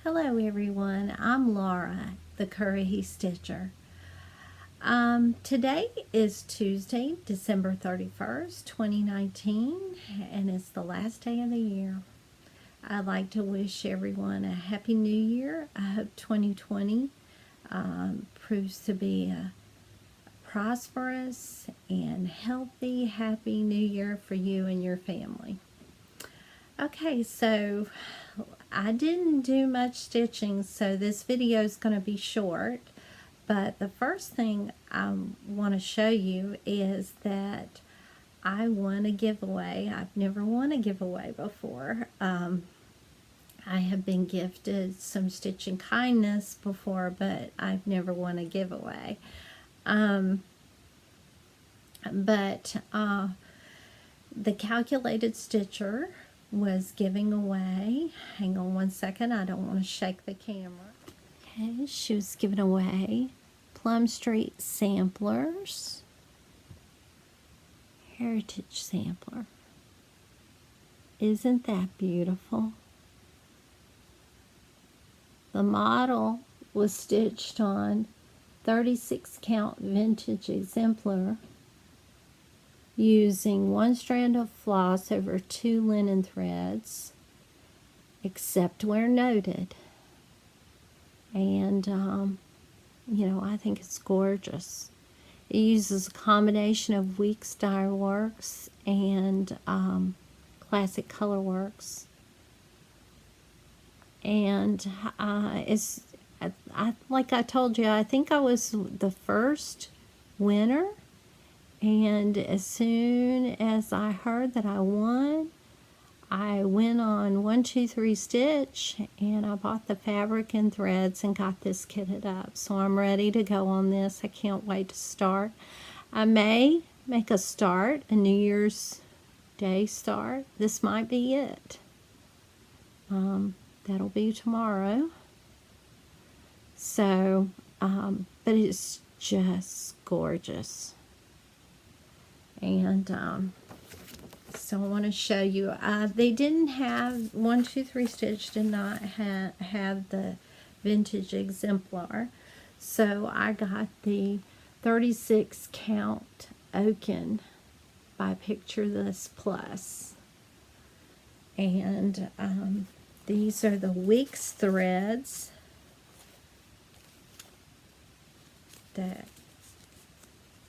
Hello everyone, I'm Laura, the Curry Stitcher. Today is Tuesday, December 31st, 2019, and it's the last day of the year. I'd like to wish everyone a Happy New Year. I hope 2020 proves to be a prosperous and healthy, happy New Year for you and your family. Okay, so I didn't do much stitching, so this video is going to be short, but the first thing I want to show you is that I won a giveaway. I've never won a giveaway before. I have been gifted some Stitching Kindness before, but I've never won a giveaway. The Calculated Stitcher was giving away, hang on one second, I don't want to shake the camera. Okay, she was giving away Plum Street Samplers, Heritage Sampler. Isn't that beautiful? The model was stitched on 36 count vintage exemplar using one strand of floss over 2 linen threads, except where noted. And, you know, I think it's gorgeous. It uses a combination of Weeks Dye Works and classic Colorworks. And it's, like I told you, I think I was the first winner. And as soon as I heard that I won, I went on 1-2-3 Stitch and I bought the fabric and threads and got this kitted up. So I'm ready to go on this. I can't wait to start. I may make a start, a New Year's Day start. This might be it. That'll be tomorrow. So, but it's just gorgeous. And so I want to show you, they didn't have, 1-2-3 Stitch did not have the vintage exemplar, so I got the 36 count Oaken by Picture This Plus. And these are the Weeks threads that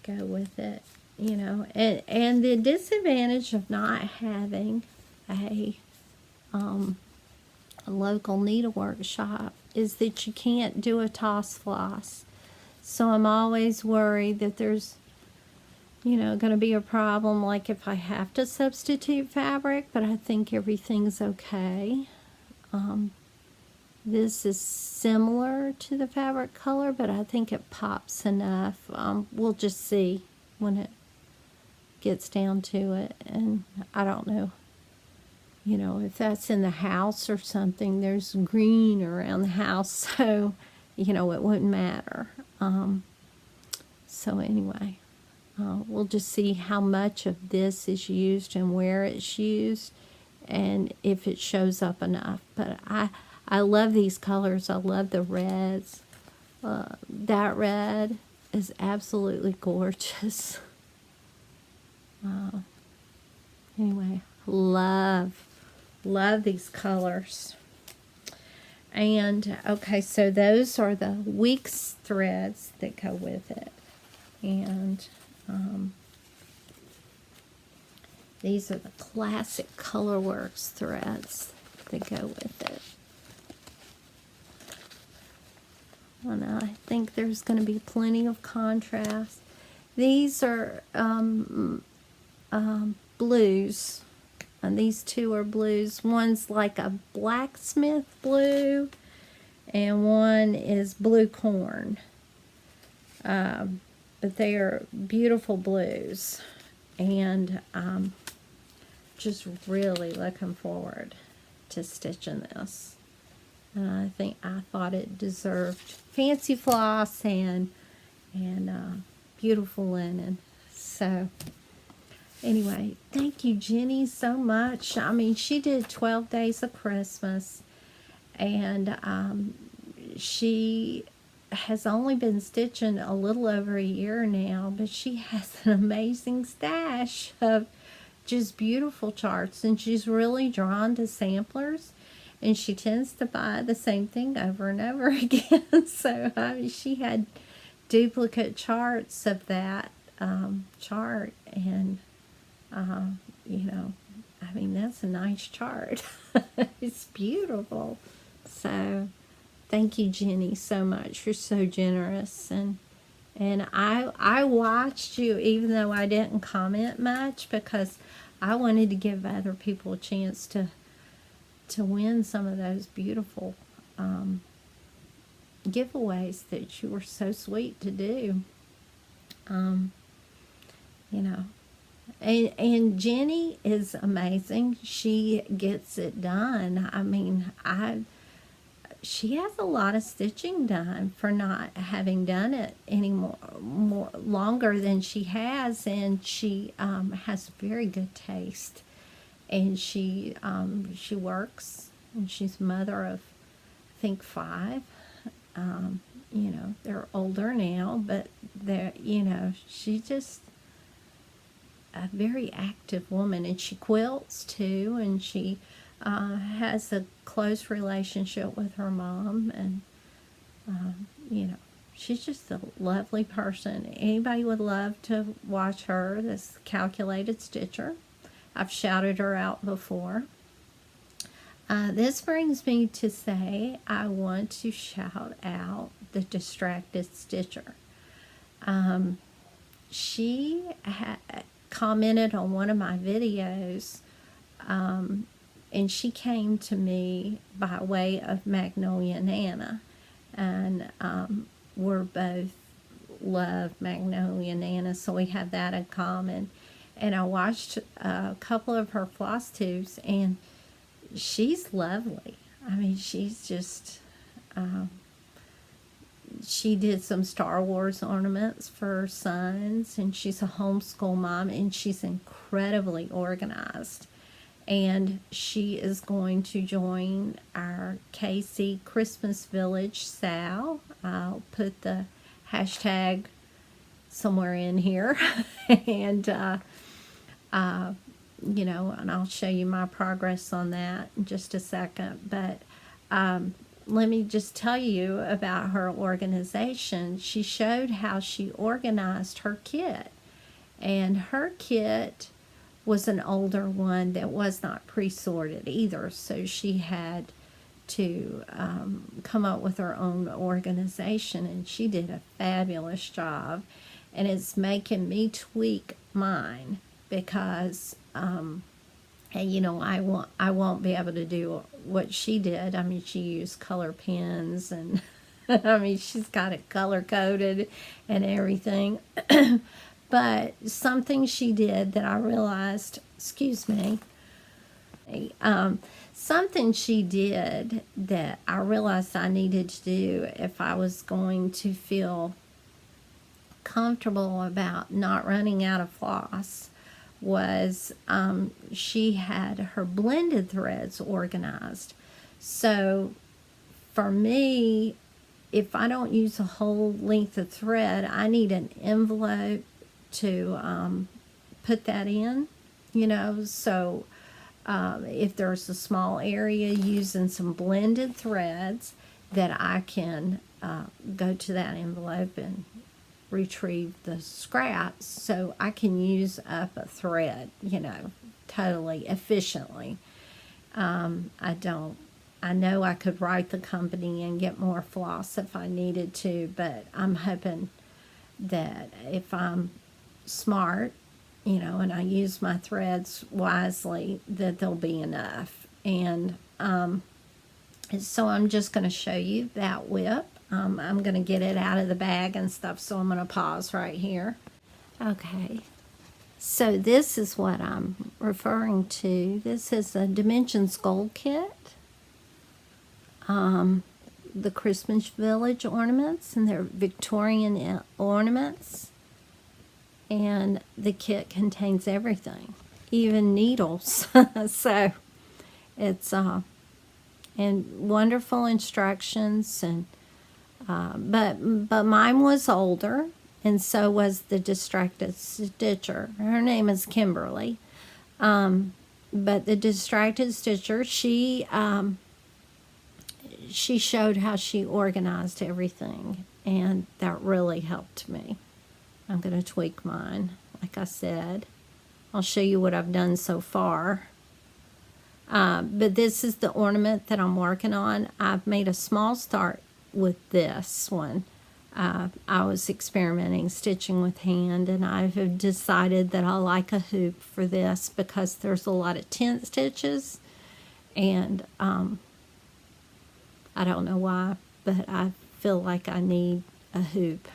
go with it. You know, and the disadvantage of not having a local needlework shop is that you can't do a toss floss. So I'm always worried that there's, going to be a problem, like if I have to substitute fabric, but I think everything's okay. This is similar to the fabric color, but I think it pops enough. We'll just see when it gets down to it, and I don't know. If that's in the house or something, there's green around the house, so, it wouldn't matter. So anyway, we'll just see how much of this is used and where it's used and if it shows up enough. But I love these colors. I love the reds. That red is absolutely gorgeous. Anyway, love these colors. And okay, so those are the weeks threads that go with it. And these are the classic Colorworks threads that go with it. And I think there's going to be plenty of contrast. These are blues, and these two are blues. One's like a blacksmith blue, and one is blue corn. But they are beautiful blues, and just really looking forward to stitching this. I thought it deserved fancy floss and beautiful linen. So anyway, thank you, Jenny, so much. I mean, she did 12 Days of Christmas, and she has only been stitching a little over a year now, but she has an amazing stash of just beautiful charts, and she's really drawn to samplers, and she tends to buy the same thing over and over again. So she had duplicate charts of that chart, and I mean, that's a nice chart. It's beautiful. So thank you, Jenny, so much. You're so generous. And I watched you, even though I didn't comment much, because I wanted to give other people a chance to win some of those beautiful giveaways that you were so sweet to do. And Jenny is amazing. She gets it done. I mean, she has a lot of stitching done for not having done it more longer than she has, and she has very good taste. And she works, and she's a mother of, I think, 5. They're older now, but she's just a very active woman, and she quilts too, and she has a close relationship with her mom, and she's just a lovely person. Anybody would love to watch her, this Calculated Stitcher. I've shouted her out before. This brings me to say I want to shout out the Distracted Stitcher. She commented on one of my videos, and she came to me by way of Magnolia and Anna, and we're both love Magnolia and Anna, so we have that in common. And I watched a couple of her floss tubes, and she's lovely. I mean, she's just, she did some Star Wars ornaments for her sons, and she's a homeschool mom, and she's incredibly organized. And she is going to join our kcchristmasvillagesal. I'll put the hashtag somewhere in here, and and I'll show you my progress on that in just a second. But let me just tell you about her organization. She showed how she organized her kit, and her kit was an older one that was not pre-sorted either, so she had to come up with her own organization, and she did a fabulous job. And it's making me tweak mine because and you know, I won't be able to do what she did. I mean, she used color pens, and I mean, she's got it color coded and everything. But something she did that I realized, excuse me, something she did that I realized I needed to do if I was going to feel comfortable about not running out of floss was she had her blended threads organized. So for me, if I don't use a whole length of thread, I need an envelope to put that in, you know. So if there's a small area using some blended threads, that I can go to that envelope and retrieve the scraps so I can use up a thread, you know, totally efficiently. I know I could write the company and get more floss if I needed to, but I'm hoping that if I'm smart, you know, and I use my threads wisely, that there'll be enough. And so I'm just going to show you that whip. I'm going to get it out of the bag and stuff, so I'm going to pause right here. Okay, so this is what I'm referring to. This is a Dimensions Gold Kit. The Christmas Village ornaments, and they're Victorian ornaments. And the kit contains everything, even needles. So it's and wonderful instructions, and but mine was older, and so was the Distracted Stitcher. Her name is Kimberly, but the Distracted Stitcher, she showed how she organized everything, and that really helped me. I'm going to tweak mine, like I said. I'll show you what I've done so far. But this is the ornament that I'm working on. I've made a small start with this one. I was experimenting, stitching with hand, and I've decided that I like a hoop for this because there's a lot of tent stitches, and I don't know why, but I feel like I need a hoop.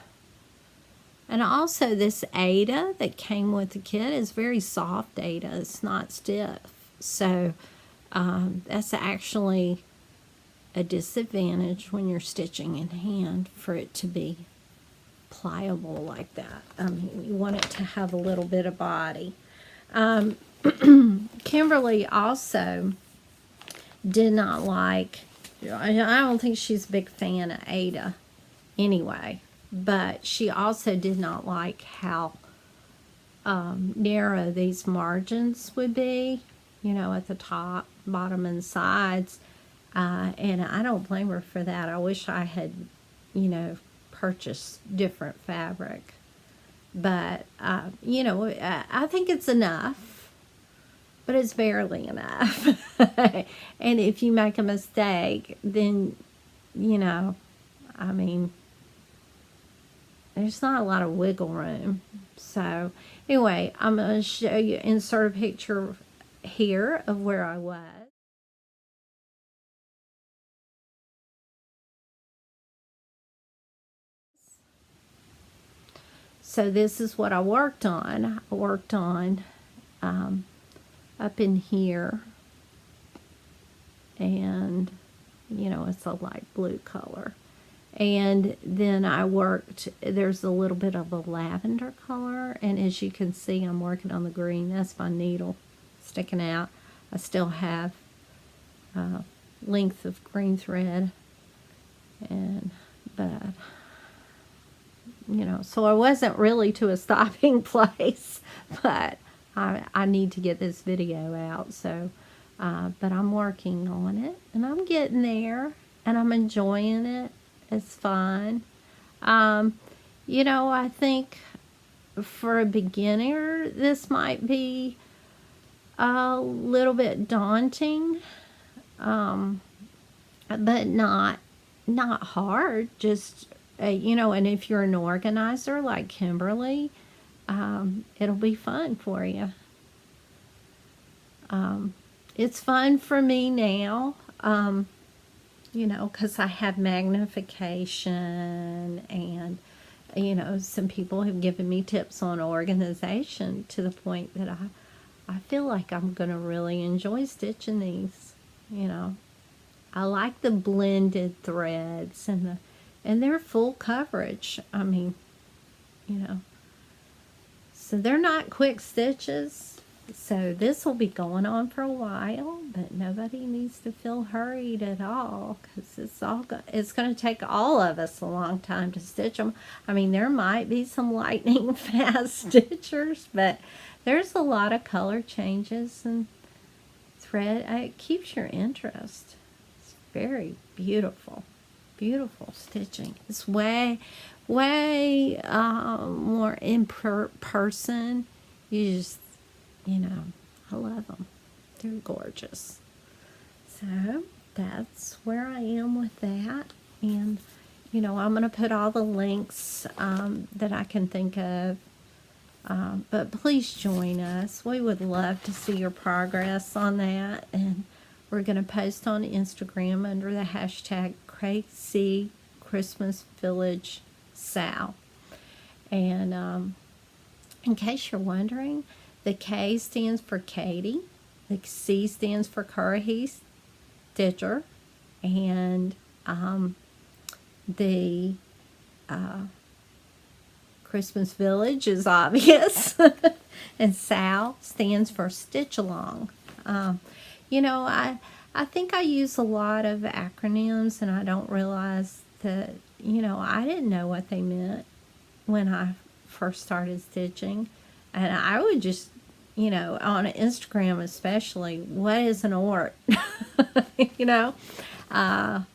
And also this Aida that came with the kit is very soft Aida. It's not stiff. So that's actually a disadvantage when you're stitching in hand, for it to be pliable like that. I mean, you want it to have a little bit of body. Kimberly also did not like, I don't think she's a big fan of Aida anyway, but she also did not like how narrow these margins would be, you know, at the top, bottom, and sides. And I don't blame her for that. I wish I had, you know, purchased different fabric. But, you know, I think it's enough, but it's barely enough. And if you make a mistake, then, you know, I mean, there's not a lot of wiggle room. So, anyway, I'm going to show you, insert a picture here of where I was. So this is what I worked on. I worked on up in here, and you know, it's a light blue color. And then I worked, there's a little bit of a lavender color, and as you can see, I'm working on the green. That's my needle sticking out. I still have length of green thread, but you know, so I wasn't really to a stopping place, but I need to get this video out. So but I'm working on it, and I'm getting there, and I'm enjoying it. It's fun. You know, I think for a beginner, this might be a little bit daunting, but not hard. Just you know, and if you're an organizer like Kimberly, it'll be fun for you. It's fun for me now, you know, because I have magnification, and you know, some people have given me tips on organization to the point that I feel like I'm going to really enjoy stitching these, you know. I like the blended threads and they're full coverage. I mean, you know. So they're not quick stitches. So this will be going on for a while, but nobody needs to feel hurried at all, because it's going to take all of us a long time to stitch them. I mean, there might be some lightning fast stitchers, but there's a lot of color changes and thread. It keeps your interest. It's very beautiful, beautiful stitching. It's way more in person. You just, you know, I love them. They're gorgeous. So that's where I am with that. And, you know, I'm going to put all the links that I can think of. But please join us. We would love to see your progress on that. And we're going to post on Instagram under the hashtag kcchristmasvillagesal. And in case you're wondering, the K stands for Katie, the C stands for Curry Stitcher, and the Christmas Village is obvious, and Sal stands for Stitch Along. You know, I think I use a lot of acronyms, and I don't realize that, you know, I didn't know what they meant when I first started stitching. And I would just, you know, on Instagram especially, what is an ORT? You know, I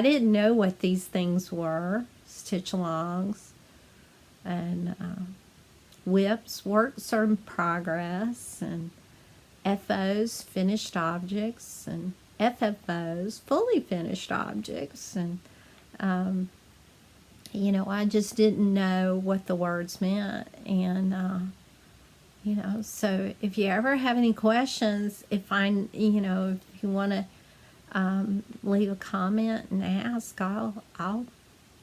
didn't know what these things were. Stitch-alongs and WIPs, works are in progress, and FOs, finished objects, and FFOs, fully finished objects. And, you know, I just didn't know what the words meant. And, you know, so if you ever have any questions, you know, if you want to leave a comment and ask, I'll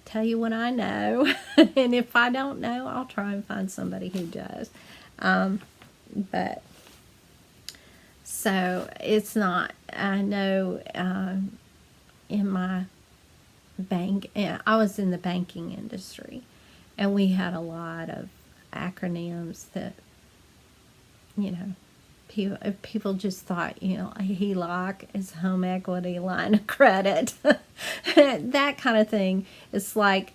tell you what I know. And if I don't know, I'll try and find somebody who does. But so it's not, I know in my bank, I was in the banking industry, and we had a lot of acronyms that, you know, people just thought, you know, a HELOC is home equity line of credit. That kind of thing. It's like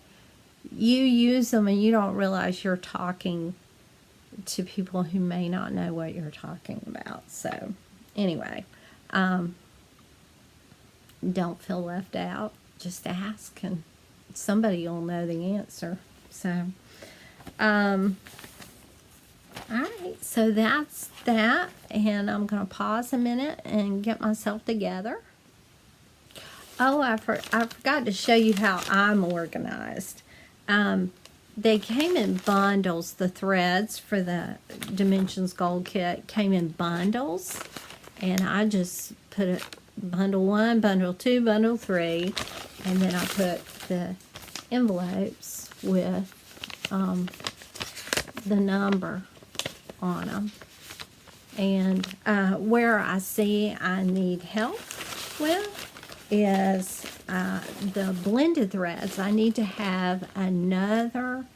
you use them and you don't realize you're talking to people who may not know what you're talking about. So anyway, don't feel left out. Just ask and somebody will know the answer. So, alright, so that's that, and I'm going to pause a minute and get myself together. Oh, I forgot to show you how I'm organized. They came in bundles. The threads for the Dimensions Gold Kit came in bundles, and I just put it bundle 1, bundle 2, bundle 3, and then I put the envelopes with the number on them. And where I see I need help with is the blended threads. I need to have another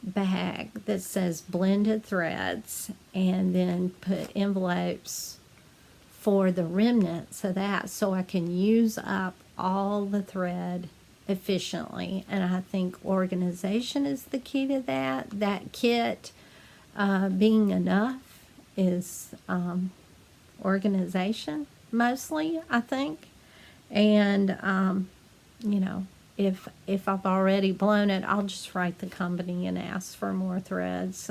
bag that says blended threads, and then put envelopes for the remnants of that, so I can use up all the thread efficiently. And I think organization is the key to that. That kit being enough is organization mostly, I think. And you know, if I've already blown it, I'll just write the company and ask for more threads.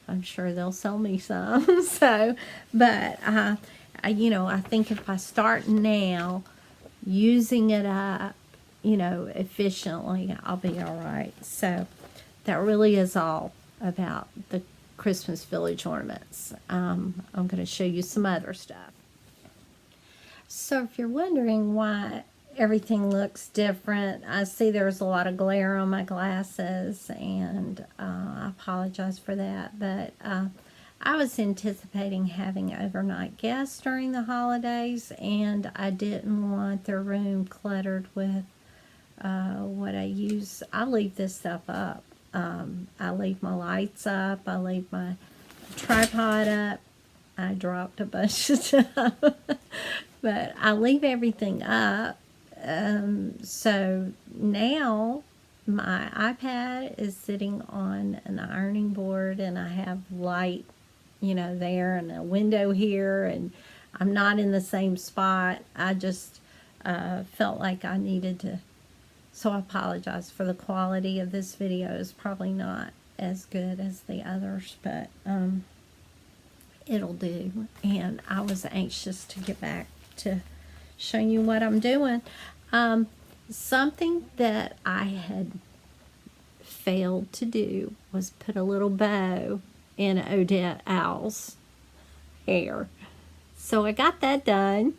I'm sure they'll sell me some. So, but I think if I start now using it up, efficiently, I'll be all right. So that really is all about the Christmas Village ornaments. I'm going to show you some other stuff. So if you're wondering why everything looks different, I see there's a lot of glare on my glasses, and I apologize for that, but I was anticipating having overnight guests during the holidays, and I didn't want their room cluttered with what I use. I leave this stuff up. I leave my lights up. I leave my tripod up. I dropped a bunch of stuff. But I leave everything up. So now my iPad is sitting on an ironing board, and I have light, there, and a window here, and I'm not in the same spot. I just felt like I needed to. So I apologize for the quality of this video. It's probably not as good as the others, but it'll do. And I was anxious to get back to showing you what I'm doing. Something that I had failed to do was put a little bow in Odette Owl's hair. So I got that done.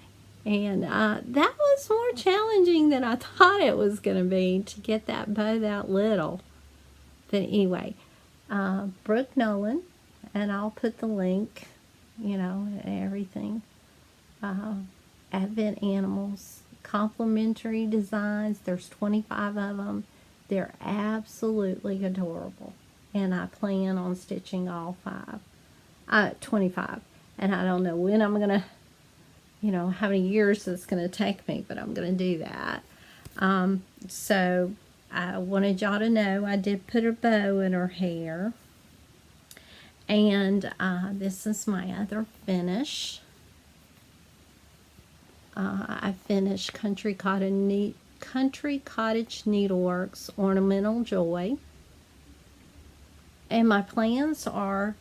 And that was more challenging than I thought it was going to be, to get that bow that little. But anyway, Brooke Nolan, and I'll put the link, and everything. Advent Animals, complimentary designs. There's 25 of them. They're absolutely adorable. And I plan on stitching all 25. And I don't know when I'm going to, how many years it's going to take me, but I'm going to do that. So I wanted y'all to know I did put a bow in her hair. And this is my other finish. I finished Country Cottage Needleworks Ornamental Joy. And my plans are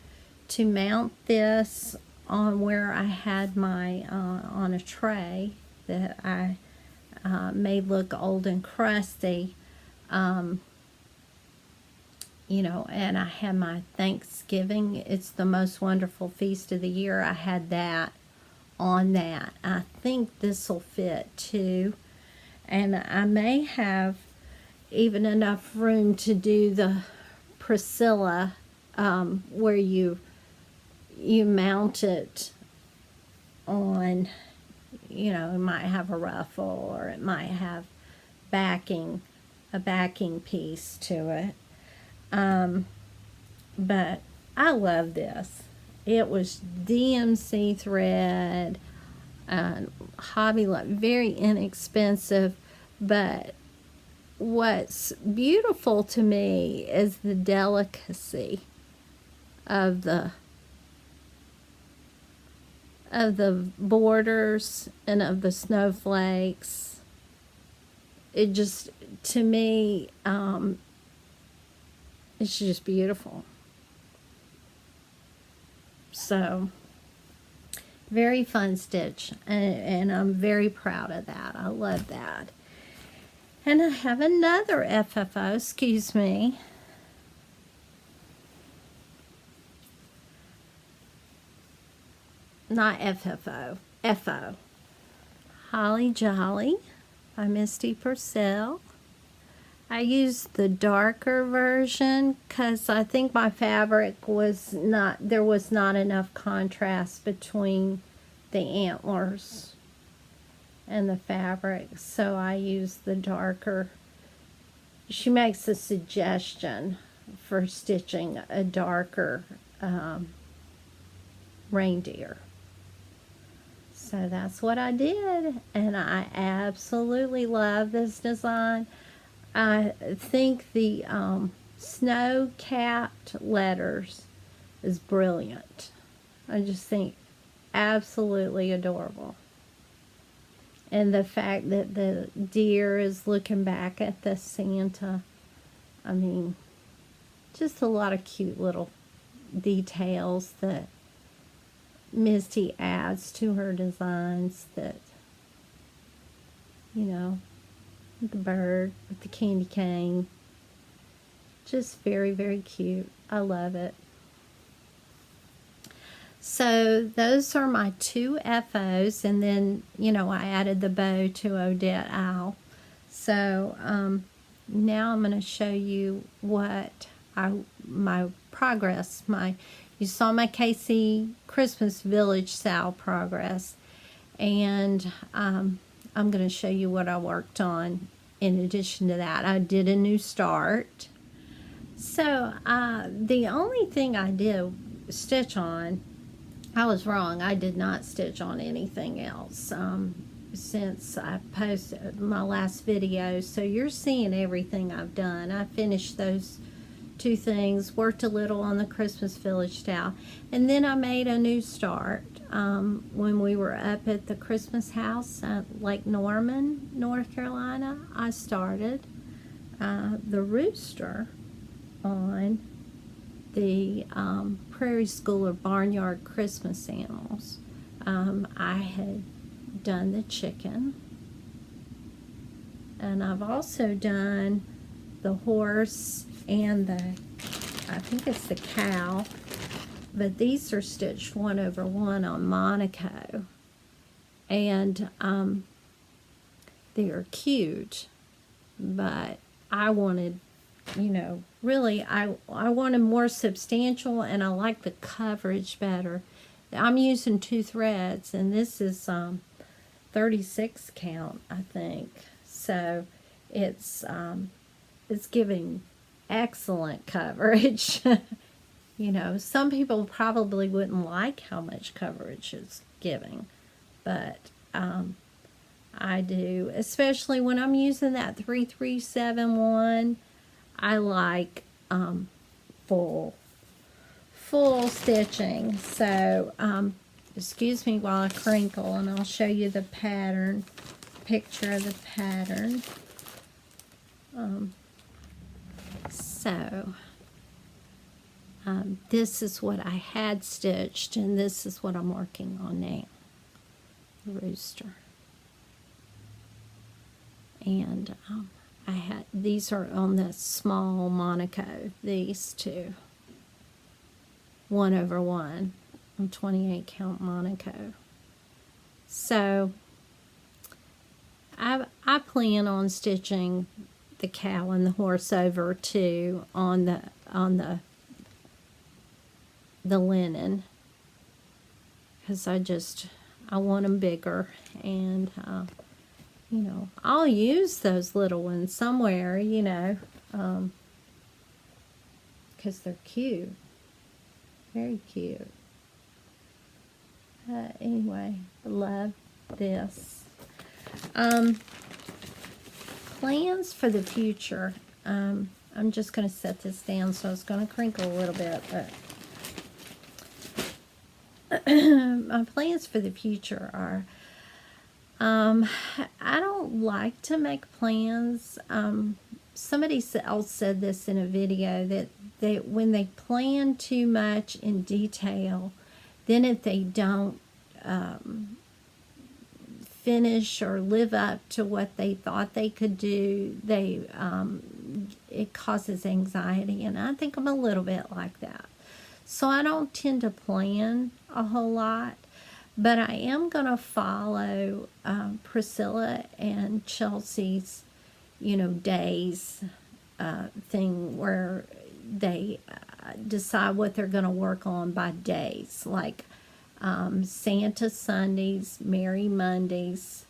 to mount this on where I had my, on a tray that I made look old and crusty, and I had my Thanksgiving, It's the Most Wonderful Feast of the Year. I had that on that. I think this will fit too, and I may have even enough room to do the Priscilla, where you mount it on, it might have a ruffle, or it might have a backing piece to it. But I love this. It was DMC thread, Hobby Lobby, very inexpensive, but what's beautiful to me is the delicacy of the borders and of the snowflakes. It just, to me, it's just beautiful. So, very fun stitch, and I'm very proud of that. I love that. And I have another FFO, excuse me. Not FFO, FO. Holly Jolly by Misty Purcell. I used the darker version because I think my fabric was not, there was not enough contrast between the antlers and the fabric, so I used the darker. She makes a suggestion for stitching a darker reindeer. So that's what I did, and I absolutely love this design. I think the snow-capped letters is brilliant. I just think absolutely adorable. And the fact that the deer is looking back at the Santa, I mean, just a lot of cute little details that Misty adds to her designs, that, you know, the bird with the candy cane. Just very, very cute. I love it. So those are my 2 FOs, and then, you know, I added the bow to Odette Owl. So now I'm going to show you what my progress, you saw my KC Christmas Villagesal progress, and I'm going to show you what I worked on in addition to that. I did a new start. So the only thing I did stitch on, I was wrong. I did not stitch on anything else since I posted my last video. So you're seeing everything I've done. I finished those 2 things, worked a little on the Christmas Village towel, and then I made a new start when we were up at the Christmas house at Lake Norman, North Carolina. I started the rooster on the Prairie School or Barnyard Christmas animals. I had done the chicken, and I've also done the horse and I think it's the cow, but these are stitched 1/1 on Monaco, and they are cute, but I wanted, you know, really I wanted more substantial, and I like the coverage better. I'm using 2 threads, and this is 36 count, I think. So it's giving excellent coverage. You know, some people probably wouldn't like how much coverage it's giving, but I do, especially when I'm using that 3371. I like full stitching. So excuse me while I crinkle, and I'll show you the pattern, picture of the pattern. This is what I had stitched, and this is what I'm working on now, the rooster. And I had, these are on the small Monaco, these 2, 1/1 on 28 count Monaco. So I plan on stitching the cow and the horse over too on the linen, because I want them bigger, and you know, I'll use those little ones somewhere, you know, because they're cute, very cute. Anyway, I love this. Plans for the future. I'm just going to set this down, so it's going to crinkle a little bit, but my plans for the future are, I don't like to make plans. Somebody else said this in a video, that when they plan too much in detail, then if they don't finish or live up to what they thought they could do, it causes anxiety, and I think I'm a little bit like that. So I don't tend to plan a whole lot, but I am going to follow Priscilla and Chelsea's, you know, days thing, where they decide what they're going to work on by days, like Santa Sundays, Merry Mondays,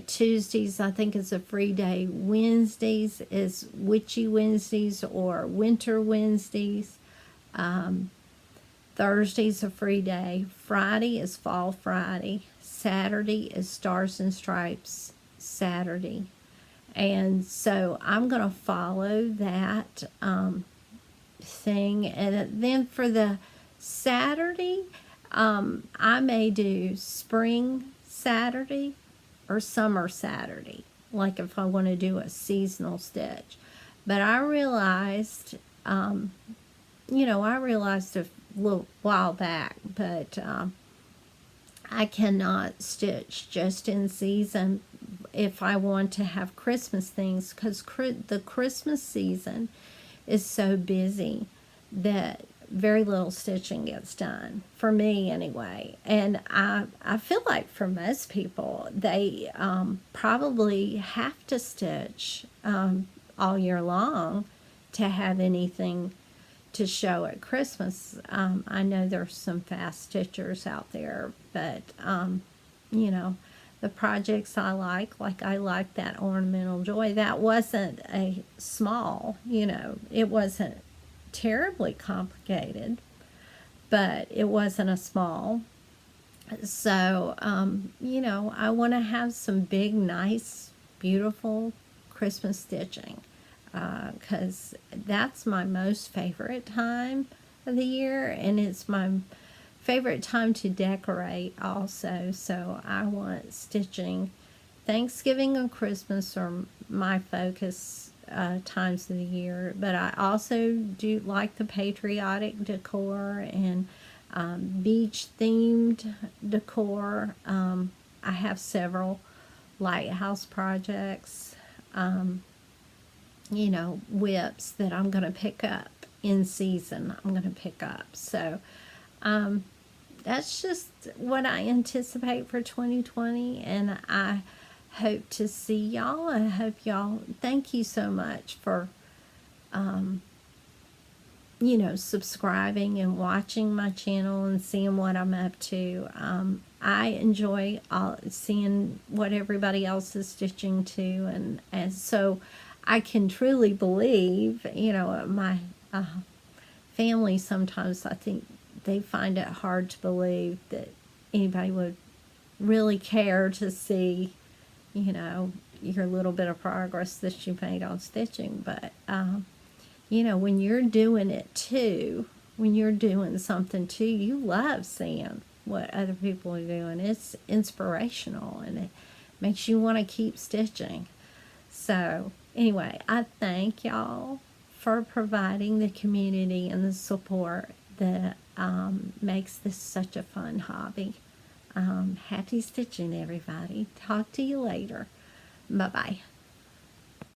Tuesdays I think is a free day, Wednesdays is Witchy Wednesdays or Winter Wednesdays, Thursday's a free day, Friday is Fall Friday, Saturday is Stars and Stripes Saturday. And so I'm going to follow that thing. And then for the Saturday, I may do Spring Saturday or Summer Saturday, like if I want to do a seasonal stitch. But I realized I realized a little while back, but I cannot stitch just in season if I want to have Christmas things, because the Christmas season is so busy that very little stitching gets done, for me anyway. And I feel like for most people, they probably have to stitch all year long to have anything to show at Christmas. I know there's some fast stitchers out there, but the projects I like I like that Ornamental Joy. That wasn't a small, it wasn't terribly complicated, but it wasn't a small. So, I want to have some big, nice, beautiful Christmas stitching, because that's my most favorite time of the year, and it's my favorite time to decorate also. So I want stitching. Thanksgiving and Christmas are my focus times of the year, but I also do like the patriotic decor and beach themed decor. I have several lighthouse projects, whips that I'm going to pick up in season. I'm going to pick up. So that's just what I anticipate for 2020, and I hope to see y'all. I hope y'all, thank you so much for subscribing and watching my channel and seeing what I'm up to. I enjoy seeing what everybody else is stitching to, and so I can truly believe, my family sometimes, I think they find it hard to believe that anybody would really care to see, your little bit of progress that you made on stitching. But when you're doing it too, when you're doing something too, you love seeing what other people are doing. It's inspirational, and it makes you want to keep stitching. So anyway, I thank y'all for providing the community and the support that makes this such a fun hobby. Happy stitching, everybody. Talk to you later. Bye-bye.